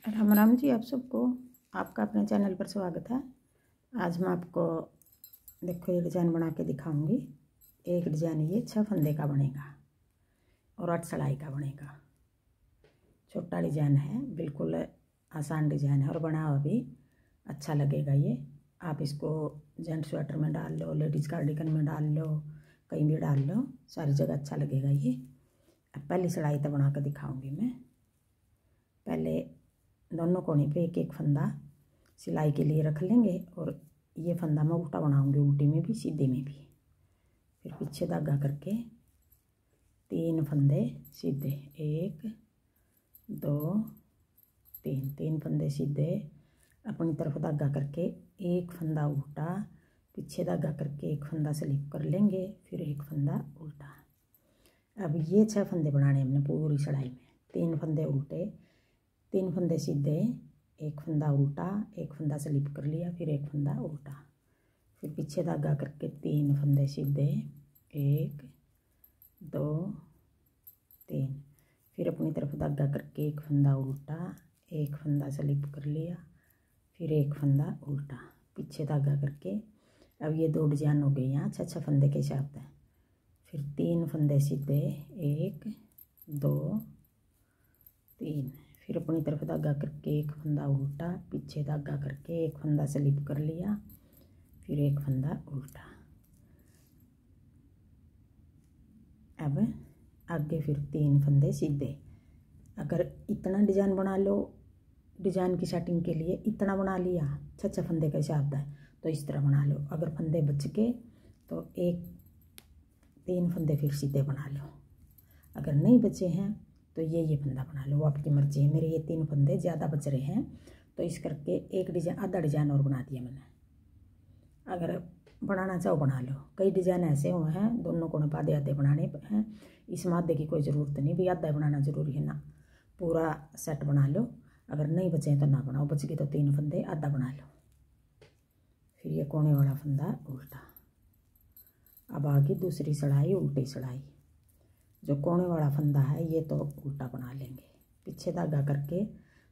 राम राम जी, आप सबको आपका अपने चैनल पर स्वागत है। आज मैं आपको देखो ये डिज़ाइन बना के दिखाऊंगी। एक डिज़ाइन ये 6 फंदे का बनेगा और 8 सिलाई का बनेगा। छोटा डिज़ाइन है, बिल्कुल आसान डिज़ाइन है और बना हुआ भी अच्छा लगेगा। ये आप इसको जेंट्स स्वेटर में डाल लो, लेडीज़ कार्डिगन में डाल लो, कहीं भी डाल लो, सारी जगह अच्छा लगेगा ये। अब पहली सिलाई तो बना कर दिखाऊंगी मैं। पहले दोनों कोने पे एक एक फंदा सिलाई के लिए रख लेंगे और ये फंदा मैं उल्टा बनाऊंगी, उल्टी में भी सीधे में भी। फिर पीछे धागा करके 3 फंदे सीधे, 1 2 3, 3 फंदे सीधे, अपनी तरफ धागा करके एक फंदा उल्टा, पीछे धागा करके एक फंदा स्लिप कर लेंगे, फिर एक फंदा उल्टा। अब ये 6 फंदे बनाने हमने पूरी सिलाई में। 3 फंदे उल्टे, 3 फंदे सीधे, एक फंदा उल्टा, एक फंदा स्लिप कर लिया, फिर एक फंदा उल्टा, फिर पीछे धागा करके 3 फंदे सीधे, 1 2 3, फिर अपनी तरफ धागा करके एक फंदा उल्टा, एक फंदा स्लिप कर लिया, फिर एक फंदा उल्टा, पीछे धागा करके। अब ये 2 डिजाइन हो गए यहाँ 6 फंदे के हिसाब से। फिर 3 फंदे सीधे, 1 2 3, फिर अपनी तरफ धागा करके एक फंदा उल्टा, पीछे धागा करके एक फंदा स्लिप कर लिया, फिर एक फंदा उल्टा। अब आगे फिर 3 फंदे सीधे। अगर इतना डिजाइन बना लो, डिजाइन की सेटिंग के लिए इतना बना लिया 6 फंदे का हिसाब है तो इस तरह बना लो। अगर फंदे बच गए तो 3 फंदे फिर सीधे बना लो। अगर नहीं बचे हैं तो ये फंदा बना लो, वो आपकी मर्जी है। मेरे ये 3 फंदे ज़्यादा बच रहे हैं तो इस करके एक डिजाइन, आधा डिजाइन और बना दिया मैंने। अगर बनाना चाहो बना लो। कई डिजाइन ऐसे हुए हैं दोनों कोने पर आधे आधे बनाने हैं, इसमें आधे की कोई ज़रूरत नहीं भी, आधा बनाना ज़रूरी है ना, पूरा सेट बना लो। अगर नहीं बचे तो ना बनाओ, बच गए तो 3 फंदे आधा बना लो। फिर ये कोने वाला फंदा उल्टा। अब आगे दूसरी सिलाई, उल्टी सिलाई। जो कोने वाला फंदा है ये तो उल्टा बना लेंगे, पीछे धागा करके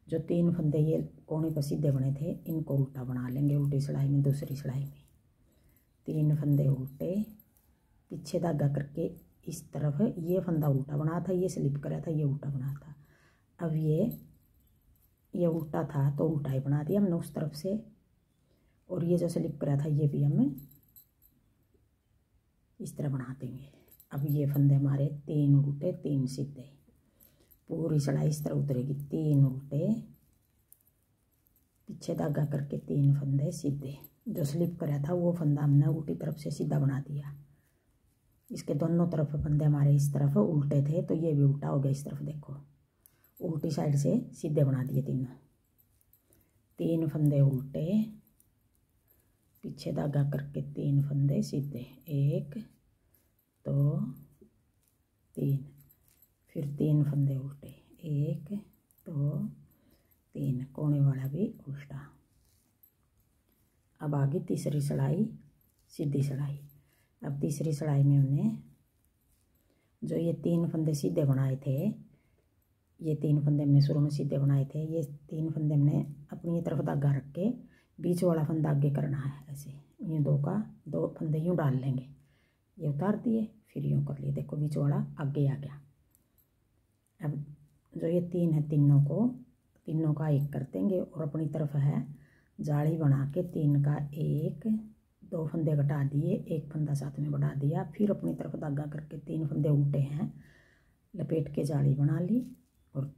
जो 3 फंदे ये कोने पर सीधे बने थे इनको उल्टा बना लेंगे उल्टी सिलाई में। दूसरी सिलाई में 3 फंदे उल्टे, पीछे धागा करके इस तरफ ये फंदा उल्टा बना था, ये स्लिप करा था, ये उल्टा बना था। अब ये उल्टा था तो उल्टा ही बना दिया हमने उस तरफ से, और ये जो स्लिप करा था ये भी हम इस तरह बना देंगे। अब ये फंदे हमारे 3 उल्टे 3 सीधे, पूरी सिलाई इस तरह उतरेगी। 3 उल्टे, पीछे धागा करके 3 फंदे सीधे, जो स्लिप करा था वो फंदा हमने उल्टी तरफ से सीधा बना दिया। इसके दोनों तरफ फंदे हमारे इस तरफ उल्टे थे तो ये भी उल्टा हो गया। इस तरफ देखो, उल्टी साइड से सीधे बना दिए तीनों। 3 फंदे उल्टे, पीछे धागा करके 3 फंदे सीधे, 1 2 3, फिर 3 फंदे उल्टे, 1 2 3, कोने वाला भी उल्टा। अब आगे तीसरी सिलाई, सीधी सिलाई। अब तीसरी सिलाई में हमने जो ये 3 फंदे सीधे बनाए थे, ये 3 फंदे हमने शुरू में सीधे बनाए थे, ये 3 फंदे हमने अपनी तरफ धागा रख के बीच वाला फंदा आगे करना है। ऐसे ये 2 फंदे यूँ डाल लेंगे, ये उतार दिए, फिर यूँ कर लिए, देखो बीच वाला आगे आ गया। अब जो ये 3 है तीनों का एक कर देंगे और अपनी तरफ है जाली बना के 3 का 1 2 फंदे घटा दिए, एक फंदा साथ में बढ़ा दिया, फिर अपनी तरफ धागा करके 3 फंदे उल्टे हैं लपेट के जाली बना ली और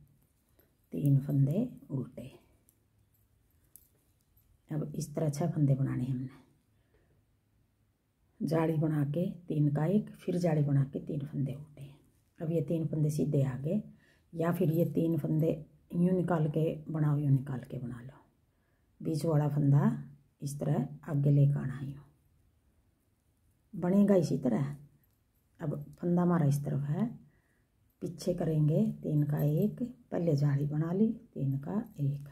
3 फंदे उल्टे। अब इस तरह 6 फंदे बनाने हमने। जाली बना के 3 का 1, फिर जाली बना के 3 फंदे उल्टे। अब ये 3 फंदे सीधे आ गए, या फिर ये 3 फंदे यूँ निकाल के बनाओ, यूँ निकाल के बना लो। बीच वाला फंदा इस तरह आगे लेकर आना है, यूँ बनेगा इसी तरह। अब फंदा हमारा इस तरफ है, पीछे करेंगे 3 का 1, पहले जाली बना ली 3 का 1,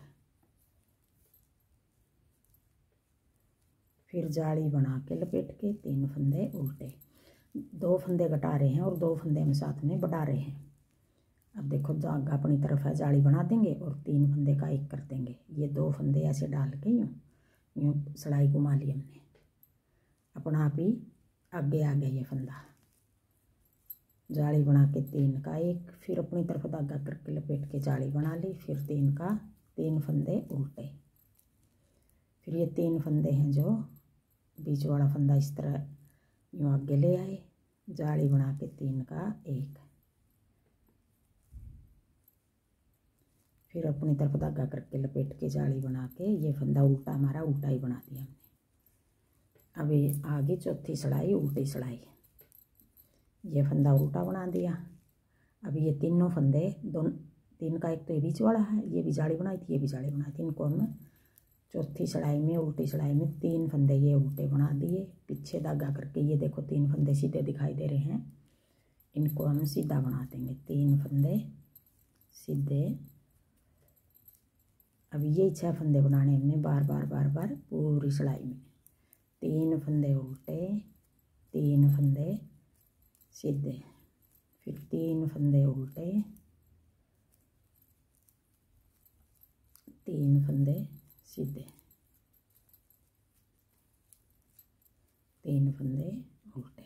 फिर जाली बना के लपेट के 3 फंदे उल्टे। 2 फंदे घटा रहे हैं और 2 फंदे हम साथ में बढ़ा रहे हैं। अब देखो धागा अपनी तरफ है, जाली बना देंगे और 3 फंदे का एक कर देंगे। ये 2 फंदे ऐसे डाल के यूँ यूँ सिलाई घुमा ली हमने, अपना आप ही आगे आ गया ये फंदा। जाली बना के 3 का एक, फिर अपनी तरफ धागा करके लपेट के जाली बना ली, फिर 3 का 3 फंदे उल्टे। फिर ये 3 फंदे हैं जो बीच वाला फंदा इस तरह यूँ आगे ले आए, जाली बना के 3 का एक, फिर अपनी तरफ धागा करके लपेट के जाली बना के ये फंदा उल्टा, हमारा उल्टा ही बना दिया हमने। अब ये आगे चौथी सिलाई उल्टी सिलाई, ये फंदा उल्टा बना दिया। अब ये तीनों फंदे 3 का एक तो ये बीच वाला है, ये भी जाली बनाई थी, ये भी जाली बनाई थी, इनको हम चौथी सिलाई में उल्टी सिलाई में 3 फंदे ये उल्टे बना दिए, पीछे धागा करके। ये देखो 3 फंदे सीधे दिखाई दे रहे हैं, इनको हम सीधा बना देंगे, 3 फंदे सीधे। अब ये 6 फंदे बनाने हमने बार बार पूरी सिलाई में, 3 फंदे उल्टे, 3 फंदे सीधे, फिर 3 फंदे उल्टे, 3 फंदे सीधे, 3 फंदे उल्टे,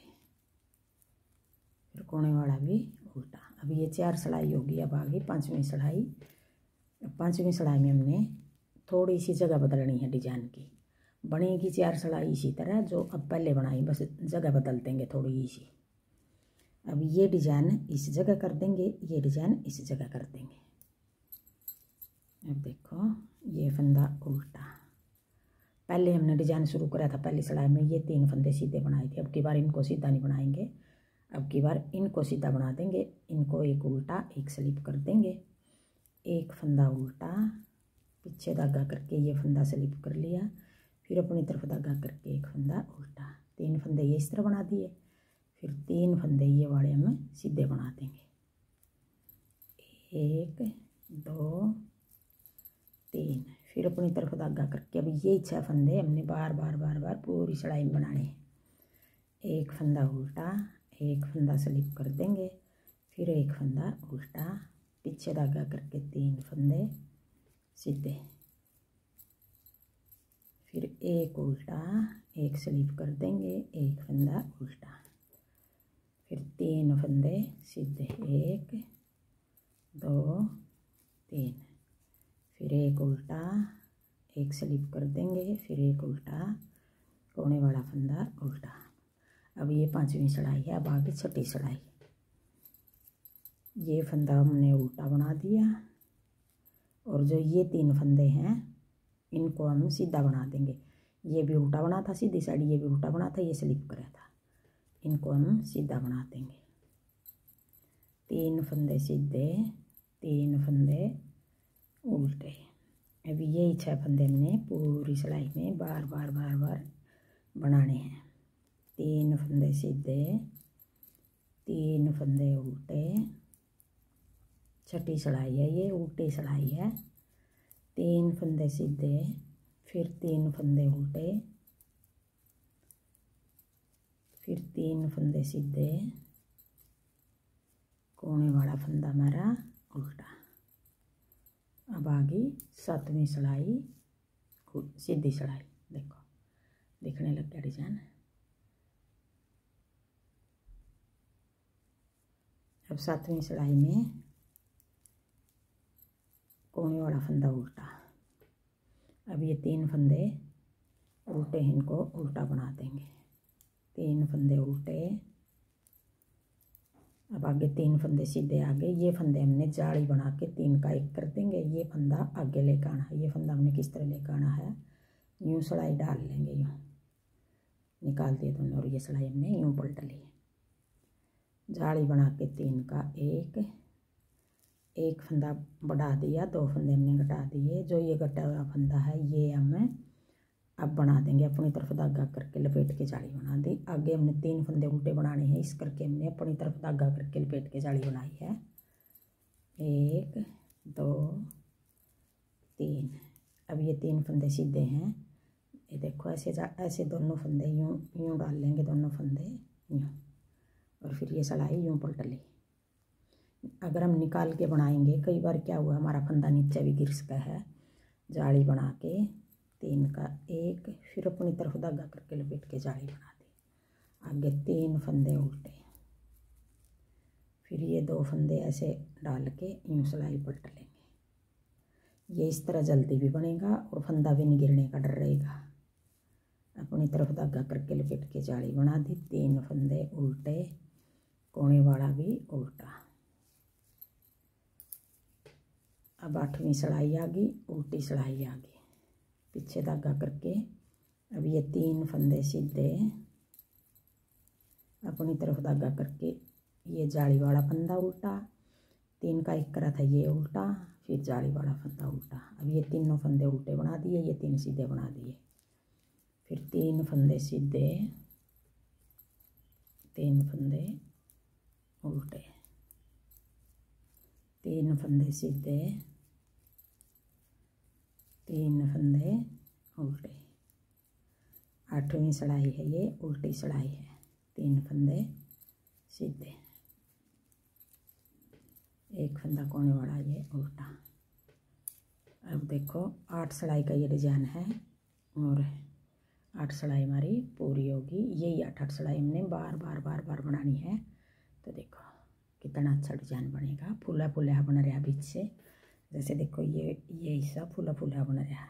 फिर कोने वाला भी उल्टा। अब ये 4 सिलाई होगी। अब आगे 5वीं सिलाई। 5वीं सिलाई में हमने थोड़ी सी जगह बदलनी है डिजाइन की, बनेगी 4 सिलाई इसी तरह जो अब पहले बनाई, बस जगह बदल देंगे थोड़ी सी। अब ये डिजाइन इस जगह कर देंगे, ये डिजाइन इस जगह कर देंगे। अब देखो ये फंदा उल्टा, पहले हमने डिजाइन शुरू करा था पहली सिलाई में, ये 3 फंदे सीधे बनाए थे। अब की बार इनको सीधा नहीं बनाएंगे, अब की बार इनको सीधा बना देंगे, इनको एक उल्टा एक स्लिप कर देंगे, एक फंदा उल्टा, पीछे धागा करके ये फंदा स्लिप कर लिया, फिर अपनी तरफ धागा करके एक फंदा उल्टा, 3 फंदे ये इस तरह बना दिए, फिर 3 फंदे ये वाले हम सीधे बना देंगे, 1 2 3, फिर अपनी तरफ धागा करके। अब ये 6 फंदे हमने बार बार पूरी सिलाई में बनाने हैं, एक फंदा उल्टा, एक फंदा स्लिप कर देंगे, फिर एक फंदा उल्टा, पीछे धागा करके 3 फंदे सीधे, फिर एक उल्टा एक स्लिप कर देंगे, एक फंदा उल्टा, फिर 3 फंदे सीधे, 1 2 3, फिर एक उल्टा एक स्लिप कर देंगे, फिर एक उल्टा, कोने वाला फंदा उल्टा। अब ये 5वीं सिलाई है। अब आगे 6ठी सिलाई। ये फंदा हमने उल्टा बना दिया और जो ये 3 फंदे हैं इनको हम सीधा बना देंगे। ये भी उल्टा बना था सीधी साइड, ये भी उल्टा बना था, ये स्लिप करा था, इनको हम सीधा बना देंगे। 3 फंदे सीधे, 3 फंदे उल्टे। अभी यही 6 फंदे हमने पूरी सिलाई में बार बार बनाने हैं। 3 फंदे सीधे, 3 फंदे उल्टे, 6ठी सिलाई है ये, उल्टी सिलाई है। 3 फंदे सीधे, फिर 3 फंदे उल्टे, फिर 3 फंदे सीधे, कोने वाला फंदा हमारा उल्टा। अब आगे 7वीं सिलाई सीधी सिलाई, देखो दिखने लग गया डिजाइन। अब 7वीं सिलाई में कोने वाला फंदा उल्टा। अब ये 3 फंदे उल्टे हैं, इनको उल्टा बना देंगे, 3 फंदे उल्टे। अब आगे 3 फंदे सीधे आगे, ये फंदे हमने जाली बना के 3 का एक कर देंगे, ये फंदा आगे लेकर आना है। ये फंदा हमने किस तरह लेकर आना है, यूँ सिलाई डाल लेंगे, यूँ निकाल दिए दोनों और ये सिलाई हमने यूँ पलट ली। जाली बना के 3 का एक फंदा बढ़ा दिया, 2 फंदे हमने घटा दिए। जो ये घटा हुआ फंदा है ये हमें अब बना देंगे, अपनी तरफ धागा करके लपेट के जाली बना दी। आगे हमने 3 फंदे उल्टे बनाने हैं, इस करके हमने अपनी तरफ धागा करके लपेट के जाली बनाई है। 1 2 3। अब ये 3 फंदे सीधे हैं, ये देखो ऐसे दोनों फंदे यूँ डाल लेंगे, दोनों फंदे यूँ, और फिर ये सिलाई यूँ पलट ली। अगर हम निकाल के बनाएंगे, कई बार क्या हुआ हमारा फंदा नीचे भी गिर सका है। जाली बना के 3 का 1, फिर अपनी तरफ धागा करके लपेट के जाली बना दी। आगे 3 फंदे उल्टे, फिर ये 2 फंदे ऐसे डाल के यूँ सिलाई पलट लेंगे। ये इस तरह जल्दी भी बनेगा और फंदा भी नहीं गिरने का डर रहेगा। अपनी तरफ धागा करके लपेट के जाली बना दी। 3 फंदे उल्टे, कोने वाला भी उल्टा। अब 8वीं सिलाई आ गई, उल्टी सिलाई आ गई, पीछे धागा करके अब ये 3 फंदे सीधे, अपनी तरफ धागा करके ये जाली वाला फंदा उल्टा, 3 का 1 करा था ये उल्टा, फिर जाली वाला फंदा उल्टा। अब ये तीनों फंदे उल्टे बना दिए, ये 3 सीधे बना दिए, फिर 3 फंदे सीधे, 3 फंदे उल्टे, 3 फंदे सीधे, 3 फंदे उल्टे। 8वीं सिलाई है ये, उल्टी सिलाई है। 3 फंदे सीधे, 1 फंदा कोने वाला ये उल्टा। अब देखो 8 सिलाई का ये डिजाइन है और 8 सिलाई हमारी पूरी होगी। यही 8 सिलाई हमने बार बार बनानी है। तो देखो कितना अच्छा डिजाइन बनेगा, फूला फूला बन रहा बीच से। जैसे देखो ये हिस्सा फूला फूला बन रहा,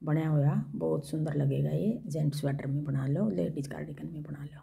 बना हुआ बहुत सुंदर लगेगा। ये जेंट्स स्वेटर में बना लो, लेडीज कार्डिगन में बना लो।